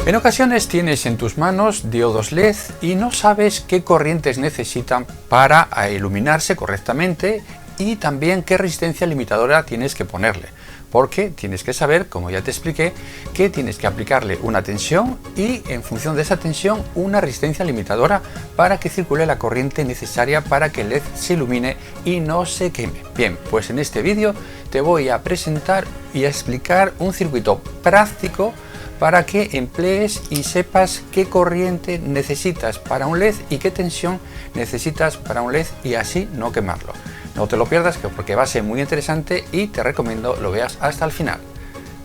En ocasiones tienes en tus manos diodos LED y no sabes qué corrientes necesitan para iluminarse correctamente y también qué resistencia limitadora tienes que ponerle, porque tienes que saber, como ya te expliqué, que tienes que aplicarle una tensión y en función de esa tensión una resistencia limitadora para que circule la corriente necesaria para que el LED se ilumine y no se queme. Bien, pues en este vídeo te voy a presentar y a explicar un circuito práctico para que emplees y sepas qué corriente necesitas para un LED y qué tensión necesitas para un LED y así no quemarlo. No te lo pierdas porque va a ser muy interesante y te recomiendo lo veas hasta el final.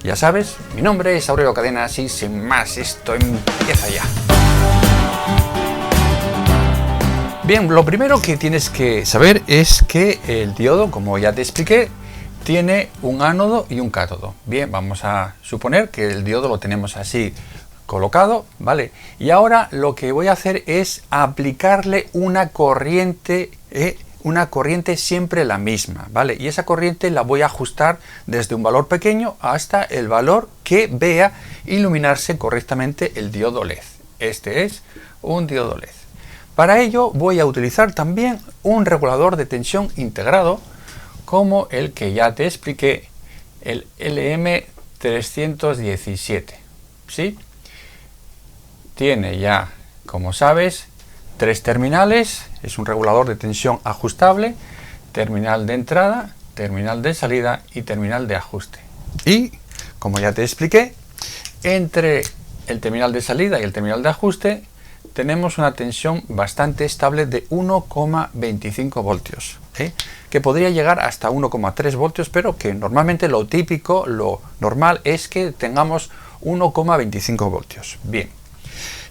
Ya sabes, mi nombre es Aurelio Cadenas y sin más, esto empieza ya. Bien, lo primero que tienes que saber es que el diodo, como ya te expliqué, tiene un ánodo y un cátodo. Bien, vamos a suponer que el diodo lo tenemos así colocado, ¿vale? Y ahora lo que voy a hacer es aplicarle una corriente siempre la misma, ¿vale? Y esa corriente la voy a ajustar desde un valor pequeño hasta el valor que vea iluminarse correctamente el diodo LED. Este es un diodo LED. Para ello voy a utilizar también un regulador de tensión integrado como el que ya te expliqué, el LM317, ¿sí? Tiene ya, como sabes, 3 terminales, es un regulador de tensión ajustable, terminal de entrada, terminal de salida y terminal de ajuste. Y, como ya te expliqué, entre el terminal de salida y el terminal de ajuste tenemos una tensión bastante estable de 1,25 voltios, que podría llegar hasta 1,3 voltios, pero que normalmente lo típico, lo normal es que tengamos 1,25 voltios. Bien.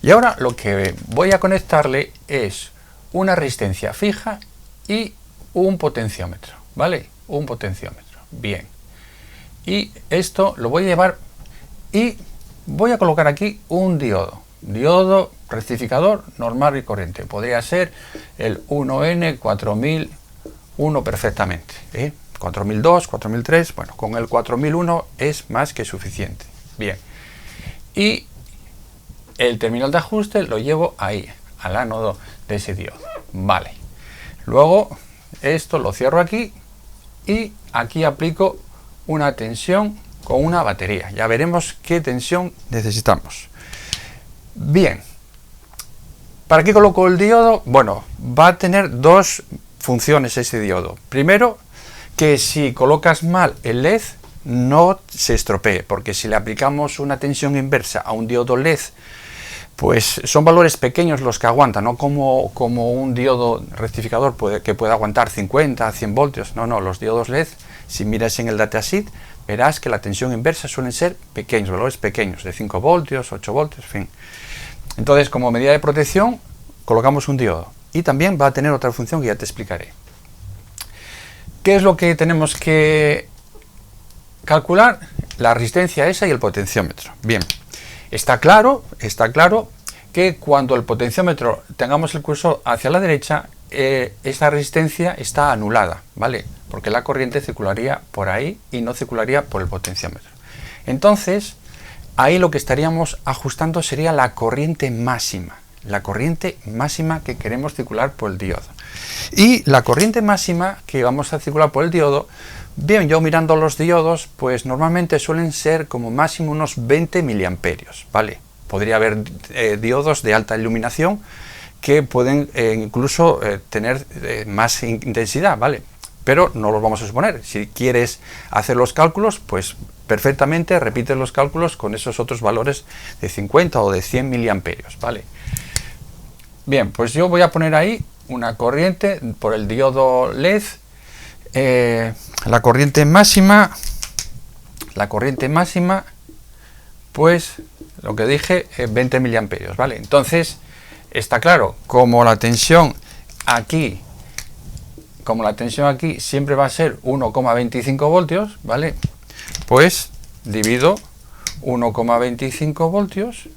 Y ahora lo que voy a conectarle es una resistencia fija y un potenciómetro, ¿vale? Un potenciómetro. Bien. Y esto lo voy a llevar y voy a colocar aquí un diodo. Diodo rectificador normal y corriente. Podría ser el 1N4001 perfectamente. 4002, 4003, bueno, con el 4001 es más que suficiente. Bien. Y el terminal de ajuste lo llevo ahí, al ánodo de ese diodo. Vale. Luego esto lo cierro aquí y aquí aplico una tensión con una batería. Ya veremos qué tensión necesitamos. Bien. ¿Para qué coloco el diodo? Bueno, va a tener dos funciones ese diodo. Primero, que si colocas mal el LED no se estropee, porque si le aplicamos una tensión inversa a un diodo LED, pues son valores pequeños los que aguantan, no como un diodo rectificador que puede aguantar 50, 100 voltios. No, los diodos LED, si miras en el datasheet, verás que la tensión inversa suelen ser pequeños, valores pequeños, de 5 voltios, 8 voltios, en fin. Entonces, como medida de protección, colocamos un diodo. Y también va a tener otra función que ya te explicaré. ¿Qué es lo que tenemos que calcular? La resistencia esa y el potenciómetro. Bien. Está claro que cuando el potenciómetro tengamos el cursor hacia la derecha, esta resistencia está anulada, ¿vale? Porque la corriente circularía por ahí y no circularía por el potenciómetro. Entonces, ahí lo que estaríamos ajustando sería la corriente máxima que queremos circular por el diodo. Y la corriente máxima que vamos a circular por el diodo, bien, yo mirando los diodos, pues normalmente suelen ser como máximo unos 20 miliamperios, ¿vale? Podría haber diodos de alta iluminación que pueden incluso tener más intensidad, ¿vale? Pero no los vamos a suponer. Si quieres hacer los cálculos, pues perfectamente repites los cálculos con esos otros valores de 50 o de 100 miliamperios, ¿vale? Bien, pues yo voy a poner ahí una corriente por el diodo LED. La corriente máxima, pues lo que dije, 20 miliamperios, ¿vale? Entonces, está claro, como la tensión aquí siempre va a ser 1,25 voltios, ¿vale? Pues divido 1,25 voltios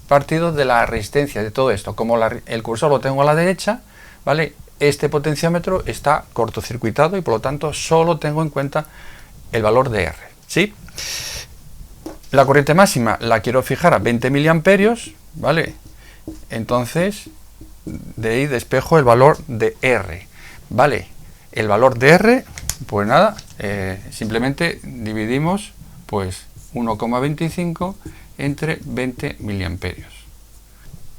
partido de la resistencia de todo esto. Como el cursor lo tengo a la derecha, ¿vale? Este potenciómetro está cortocircuitado y por lo tanto solo tengo en cuenta el valor de R, ¿sí? La corriente máxima la quiero fijar a 20 miliamperios, ¿vale? Entonces, de ahí despejo el valor de R, ¿vale? El valor de R, pues nada, simplemente dividimos pues 1,25 entre 20 miliamperios.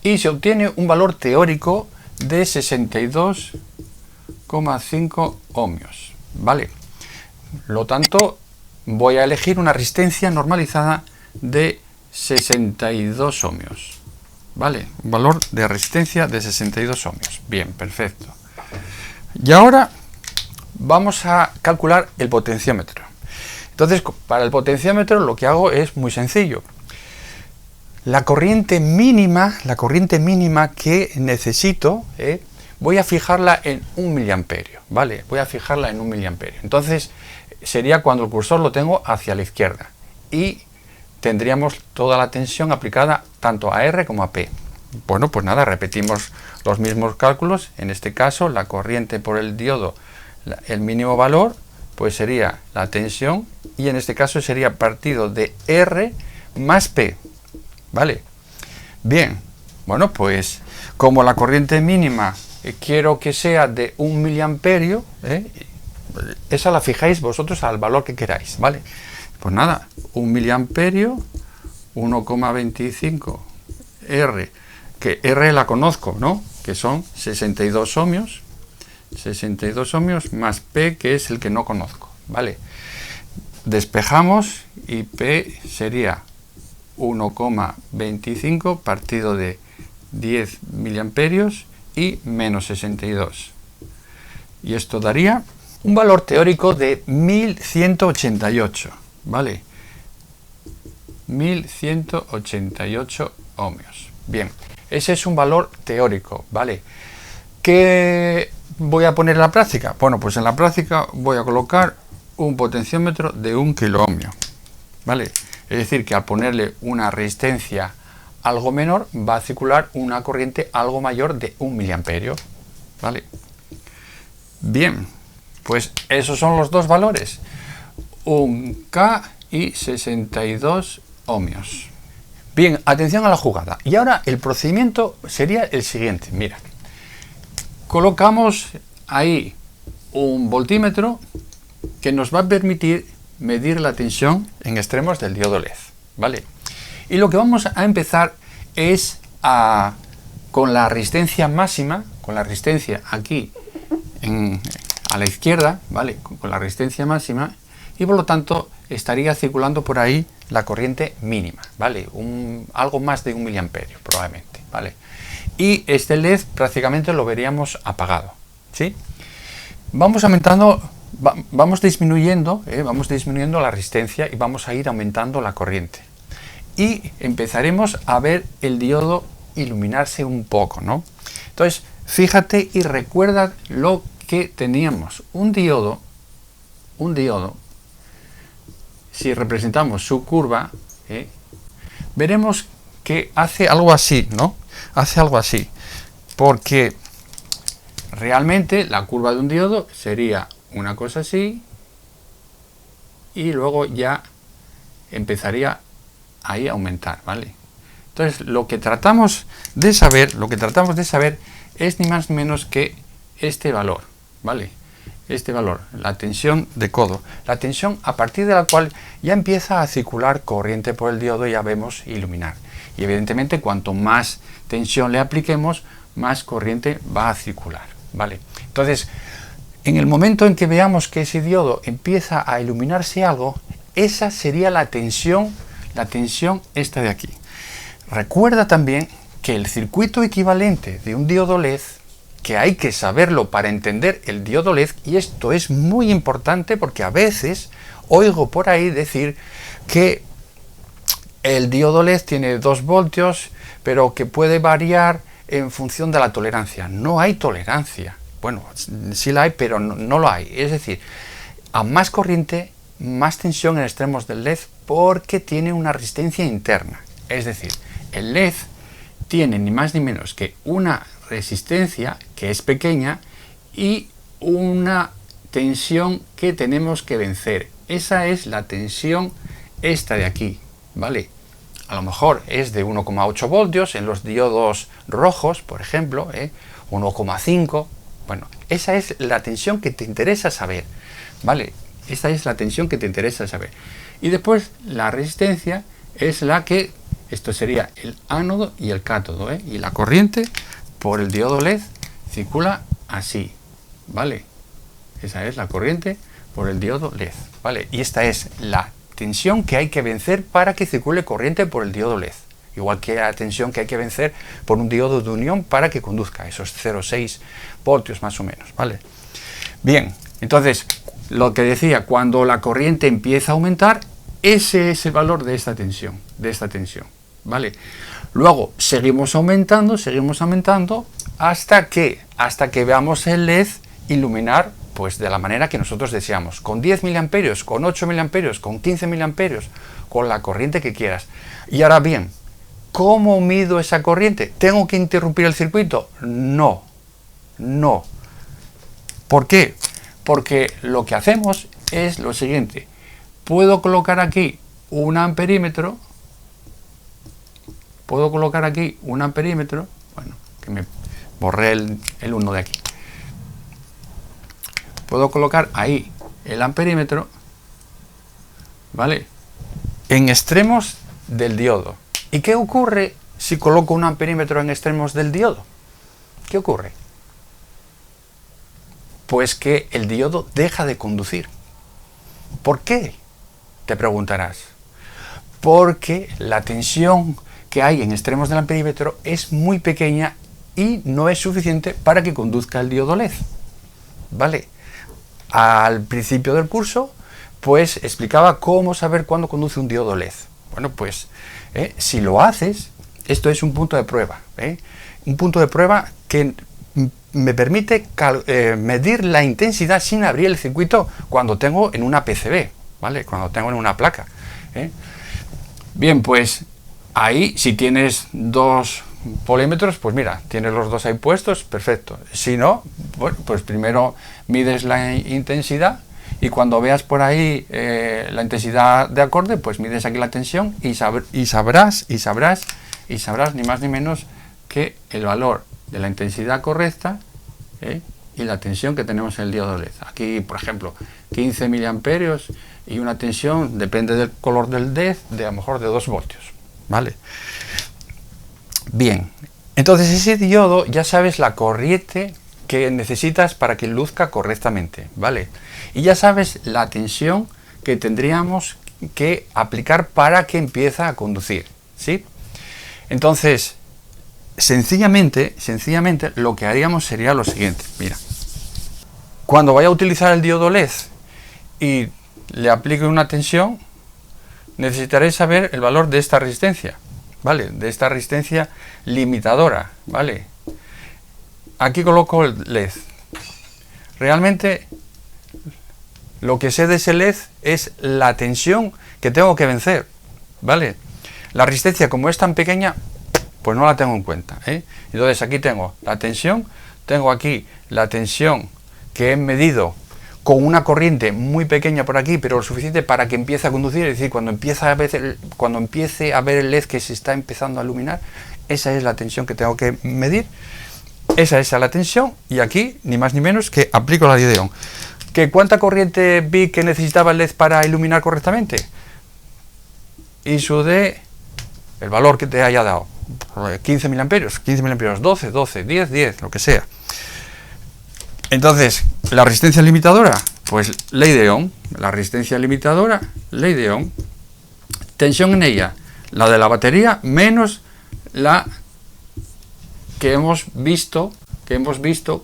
Y se obtiene un valor teórico de 62,5 ohmios, ¿vale? Lo tanto, voy a elegir una resistencia normalizada de 62 ohmios, ¿vale? Un valor de resistencia de 62 ohmios. Bien, perfecto. Y ahora vamos a calcular el potenciómetro. Entonces, para el potenciómetro lo que hago es muy sencillo. La corriente mínima que necesito, voy a fijarla en 1 miliamperio, ¿vale? Voy a fijarla en 1 miliamperio. Entonces, sería cuando el cursor lo tengo hacia la izquierda y tendríamos toda la tensión aplicada tanto a R como a P. Bueno, pues nada, repetimos los mismos cálculos. En este caso, la corriente por el diodo, el mínimo valor, pues sería la tensión, y en este caso sería partido de R más P, ¿vale? Bien, bueno, pues como la corriente mínima quiero que sea de 1 miliamperio, esa la fijáis vosotros al valor que queráis, ¿vale? Pues nada, 1 miliamperio, 1,25 R, que R la conozco, ¿no? Que son 62 ohmios, 62 ohmios más P, que es el que no conozco, ¿vale? Despejamos y P sería 1,25 partido de 10 miliamperios y menos 62. Y esto daría un valor teórico de 1188, ¿vale? 1188 ohmios. Bien, ese es un valor teórico, ¿vale? ¿Qué voy a poner en la práctica? Bueno, pues en la práctica voy a colocar un potenciómetro de 1 kiloohmio, ¿vale? Es decir, que al ponerle una resistencia algo menor, va a circular una corriente algo mayor de 1 miliamperio, ¿vale? Bien, pues esos son los dos valores, 1K y 62 ohmios. Bien, atención a la jugada. Y ahora el procedimiento sería el siguiente, mira. Colocamos ahí un voltímetro que nos va a permitir medir la tensión en extremos del diodo LED, ¿vale? Y lo que vamos a empezar es con la resistencia máxima, con la resistencia aquí a la izquierda, ¿vale? Con la resistencia máxima, y por lo tanto estaría circulando por ahí la corriente mínima, ¿vale? Algo más de 1 miliamperio probablemente, ¿vale? Y este LED prácticamente lo veríamos apagado, ¿sí? Vamos aumentando, vamos disminuyendo la resistencia y vamos a ir aumentando la corriente. Y empezaremos a ver el diodo iluminarse un poco, ¿no? Entonces, fíjate y recuerda lo que teníamos. Un diodo, si representamos su curva, veremos que hace algo así, ¿no? Hace algo así, porque realmente la curva de un diodo sería una cosa así y luego ya empezaría ahí a aumentar, ¿vale? Entonces lo que tratamos de saber es ni más ni menos que este valor, ¿vale? Este valor, la tensión de codo, la tensión a partir de la cual ya empieza a circular corriente por el diodo y ya vemos iluminar. Y evidentemente cuanto más tensión le apliquemos, más corriente va a circular, ¿vale? Entonces, en el momento en que veamos que ese diodo empieza a iluminarse algo, esa sería la tensión esta de aquí. Recuerda también que el circuito equivalente de un diodo LED, que hay que saberlo para entender el diodo LED, y esto es muy importante porque a veces oigo por ahí decir que el diodo LED tiene 2 voltios, pero que puede variar en función de la tolerancia. No hay tolerancia. Bueno, sí la hay, pero no lo hay. Es decir, a más corriente, más tensión en extremos del LED porque tiene una resistencia interna. Es decir, el LED tiene ni más ni menos que una resistencia que es pequeña y una tensión que tenemos que vencer. Esa es la tensión esta de aquí, ¿vale? A lo mejor es de 1,8 voltios en los diodos rojos, por ejemplo, 1,5. Bueno, esa es la tensión que te interesa saber, ¿vale? Esta es la tensión que te interesa saber. Y después la resistencia es la que, esto sería el ánodo y el cátodo, y la corriente por el diodo LED circula así, ¿vale? Esa es la corriente por el diodo LED, ¿vale? Y esta es la tensión que hay que vencer para que circule corriente por el diodo LED. Igual que la tensión que hay que vencer por un diodo de unión para que conduzca esos 0,6 voltios más o menos, ¿vale? Bien, entonces, lo que decía, cuando la corriente empieza a aumentar, ese es el valor de esta tensión, ¿vale? Luego, seguimos aumentando hasta que veamos el LED iluminar pues de la manera que nosotros deseamos, con 10 miliamperios, con 8 miliamperios, con 15 miliamperios, con la corriente que quieras. Y ahora bien, ¿cómo mido esa corriente? ¿Tengo que interrumpir el circuito? No. ¿Por qué? Porque lo que hacemos es lo siguiente. Puedo colocar aquí un amperímetro. Bueno, que me borré el 1 de aquí. Puedo colocar ahí el amperímetro, ¿vale? En extremos del diodo. ¿Y qué ocurre si coloco un amperímetro en extremos del diodo? ¿Qué ocurre? Pues que el diodo deja de conducir. ¿Por qué? Te preguntarás. Porque la tensión que hay en extremos del amperímetro es muy pequeña y no es suficiente para que conduzca el diodo LED, ¿vale? Al principio del curso, pues explicaba cómo saber cuándo conduce un diodo LED. Bueno, pues si lo haces, esto es un punto de prueba, un punto de prueba que me permite medir la intensidad sin abrir el circuito cuando tengo en una PCB, ¿vale? Cuando tengo en una placa. Bien, pues ahí si tienes dos polímetros, pues mira, tienes los dos ahí puestos, perfecto. Si no, bueno, pues primero mides la intensidad y cuando veas por ahí la intensidad de acorde, pues mides aquí la tensión y sabrás ni más ni menos que el valor de la intensidad correcta y la tensión que tenemos en el diodo LED. Aquí, por ejemplo, 15 miliamperios y una tensión, depende del color del LED, de a lo mejor de 2 voltios, ¿vale? Bien, entonces ese diodo ya sabes la corriente que necesitas para que luzca correctamente, ¿vale? Y ya sabes la tensión que tendríamos que aplicar para que empiece a conducir, ¿sí? Entonces, sencillamente lo que haríamos sería lo siguiente, mira. Cuando vaya a utilizar el diodo LED y le aplique una tensión, necesitaré saber el valor de esta resistencia, ¿vale? De esta resistencia limitadora, ¿vale? Aquí coloco el LED. Realmente lo que sé de ese LED es la tensión que tengo que vencer, ¿vale? La resistencia, como es tan pequeña, pues no la tengo en cuenta, Entonces aquí tengo la tensión, tengo aquí la tensión que he medido con una corriente muy pequeña por aquí, pero lo suficiente para que empiece a conducir, es decir, cuando empiece a ver el LED que se está empezando a iluminar, esa es la tensión que tengo que medir, esa es la tensión, y aquí, ni más ni menos, que aplico la diodeón. ¿Que cuánta corriente vi que necesitaba el LED para iluminar correctamente? ISO de el valor que te haya dado, 15 miliamperios, 12, 10, lo que sea. Entonces, la resistencia limitadora, pues ley de Ohm, la resistencia limitadora, ley de Ohm, tensión en ella, la de la batería menos la que hemos visto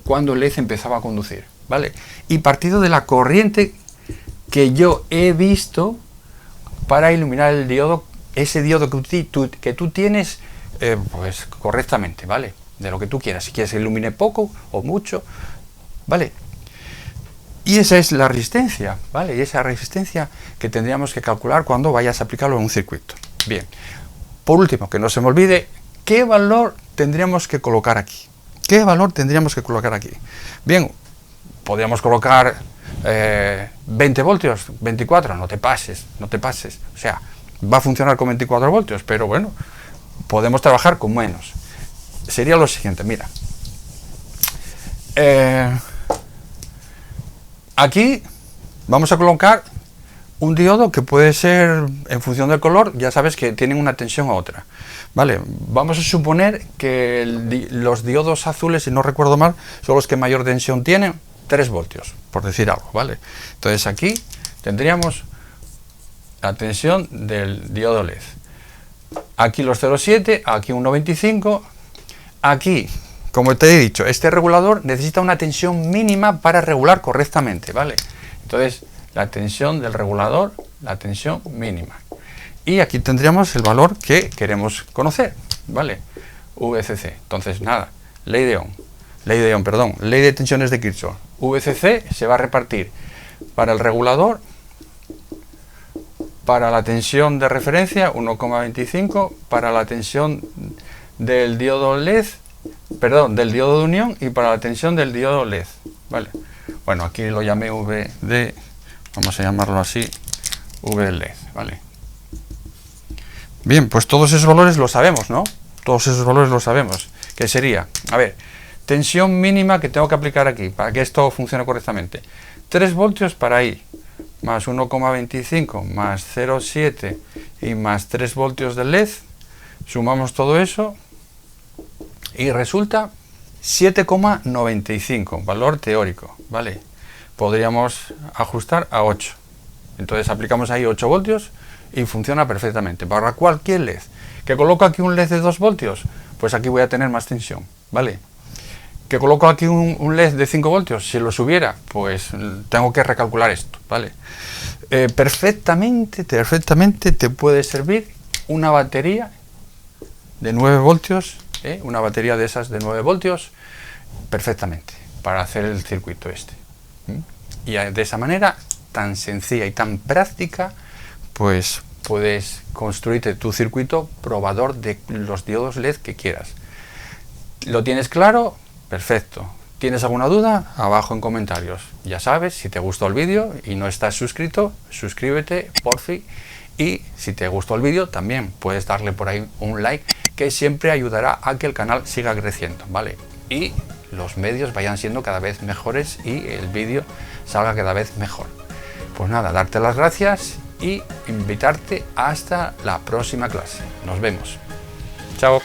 cuando el LED empezaba a conducir, ¿vale? Y partido de la corriente que yo he visto para iluminar el diodo, ese diodo que tú tienes, pues correctamente, ¿vale? De lo que tú quieras, si quieres que ilumine poco o mucho, ¿vale? Y esa es la resistencia, ¿vale? Y esa resistencia que tendríamos que calcular cuando vayas a aplicarlo en un circuito. Bien, por último, que no se me olvide, ¿qué valor tendríamos que colocar aquí? ¿Qué valor tendríamos que colocar aquí? Bien, podríamos colocar 20 voltios, 24, no te pases. O sea, va a funcionar con 24 voltios, pero bueno, podemos trabajar con menos. Sería lo siguiente, mira. Aquí vamos a colocar un diodo que puede ser, en función del color, ya sabes que tienen una tensión u otra. Vale, vamos a suponer que los diodos azules, si no recuerdo mal, son los que mayor tensión tienen, 3 voltios, por decir algo, ¿vale? Entonces aquí tendríamos la tensión del diodo LED. Aquí los 0,7, aquí 1,25, aquí, como te he dicho, este regulador necesita una tensión mínima para regular correctamente, ¿vale? Entonces, la tensión del regulador, la tensión mínima. Y aquí tendríamos el valor que queremos conocer, ¿vale? VCC. Entonces, nada, ley de Ohm, ley de tensiones de Kirchhoff. VCC se va a repartir para el regulador, para la tensión de referencia 1,25, para la tensión del diodo LED, perdón, del diodo de unión, y para la tensión del diodo LED, ¿vale? Bueno, aquí lo llamé VD, vamos a llamarlo así, VLED, ¿vale? Bien, pues todos esos valores los sabemos, ¿no? Todos esos valores los sabemos. ¿Qué sería? A ver, tensión mínima que tengo que aplicar aquí para que esto funcione correctamente. 3 voltios para ahí, más 1,25, más 0,7 y más 3 voltios del LED. Sumamos todo eso y resulta 7,95, valor teórico, ¿vale? Podríamos ajustar a 8. Entonces aplicamos ahí 8 voltios y funciona perfectamente. Para cualquier LED. ¿Que coloco aquí un LED de 2 voltios? Pues aquí voy a tener más tensión, ¿vale? ¿Que coloco aquí un LED de 5 voltios? Si lo subiera, pues tengo que recalcular esto, ¿vale? Perfectamente te puede servir una batería de 9 voltios, una batería de esas de 9 voltios, perfectamente, para hacer el circuito este. Y de esa manera, tan sencilla y tan práctica, pues puedes construirte tu circuito probador de los diodos LED que quieras. ¿Lo tienes claro? Perfecto. ¿Tienes alguna duda? Abajo en comentarios. Ya sabes, si te gustó el vídeo y no estás suscrito, suscríbete, porfi. Y si te gustó el vídeo, también puedes darle por ahí un like, que siempre ayudará a que el canal siga creciendo, ¿vale? Y los medios vayan siendo cada vez mejores y el vídeo salga cada vez mejor. Pues nada, darte las gracias y invitarte hasta la próxima clase. Nos vemos. Chao.